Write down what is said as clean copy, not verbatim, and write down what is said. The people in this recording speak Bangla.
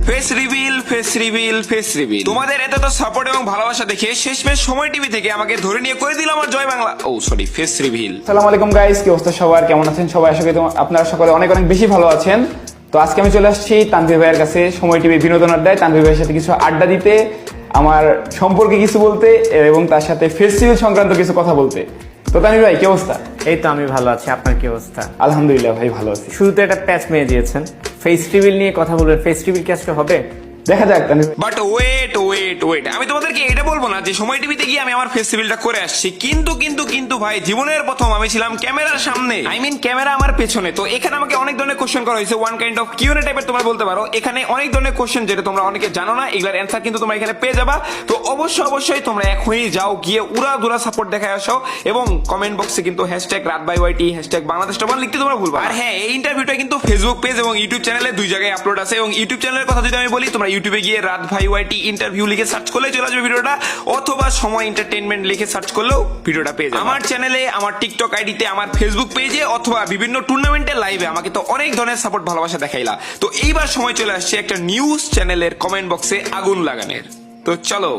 Face reveal, face reveal, face reveal. তোমাদের এত তো সাপোর্ট এবং ভালোবাসা দেখে শেষমেশ সময় টিভি থেকে আমাকে ধরে নিয়ে করে দিল আমার জয় বাংলা, ও সরি, ফেস রিভিল। আসসালামু আলাইকুম গাইস, কি অবস্থা সবার, কেমন আছেন সবাই? আশা করি আপনারা সকলে অনেক অনেক বেশি ভালো আছেন। তো আজকে আমি চলে আসছি তানভীর ভাইয়ের কাছে, সময় টিভি বিনোদন আড্ডায় তানভীর ভাইয়ের সাথে কিছু আড্ডা দিতে, আমার সম্পর্কে কিছু বলতে এবং তার সাথে ফেস্টিভ্যাল সংক্রান্ত কিছু কথা বলতে। তো তানভীর ভাই কি অবস্থা? এই তো আমি ভালো আছি, আপনার কি অবস্থা? আলহামদুলিল্লাহ ভাই, ভালো আছি। শুরুতে একটা প্যাচ মেয়ে দিয়েছেন, ফেস রিভিল নিয়ে কথা বলবেন। ফেস রিভিল কি আজকে হবে? দেখা যাক তানভীর ভাই। বাট ওয়েট ওয়েট ওয়েট, আমি তোমাদেরকে এটা বলবো না যে সময় টিভিতে গিয়ে আমি আমার ফেস্টিভ্যালটা করে আসছি, কিন্তু ভাই জীবনের প্রথম আমি ছিলাম ক্যামেরার সামনে, আই মিন ক্যামেরা আমার পেছনে। তো এখানে আমাকে অনেক ধরনের কোশ্চেন করা হয়েছে, ওয়ান কাইন্ড অফ কিউএনএ টাইপের তোমরা বলতে পারো। এখানে অনেক ধরনের কোশ্চেন যেটা তোমরা অনেকে জানো না, এগুলার অ্যান্সার কিন্তু তোমরা এখানে পেয়ে যাবা। তো অবশ্যই তোমরা এখনই যাও, গিয়ে উড়া সাপোর্ট দেখায় আসো এবং কমেন্ট বক্সে কিন্তু #RATByYT #বাংলাদেশ টপ লিখতে তোমরা ভুলবা। আর হ্যাঁ, এই ইন্টারভিউটা কিন্তু ফেসবুক পেজ এবং ইউটিউব চ্যানেলে দুই জায়গায় আপলোড আছে। এবং ইউটিউব চ্যানেলের কথা যদি আমি বলি, তোমরা ইউটিউবে গিয়ে রাত ভাই ওয়াইটি ইন্টারভিউ লিখে সার্চ করলে চলে আসবে ভিডিওটা, অথবা সময় এন্টারটেইনমেন্ট লিখে সার্চ করলেও ভিডিওটা পেয়ে যাবে। আমার চ্যানেলে, আমার টিকটক আইডিতে, আমার ফেসবুক পেজে অথবা বিভিন্ন টুর্নামেন্টের লাইভে আমাকে তো অনেক ধরনের সাপোর্ট ভালোবাসা দেখাইলা। তো এইবার সময় চলে আসছে একটা নিউজ চ্যানেলের কমেন্ট বক্সে আগুন লাগানোর। তো চলো।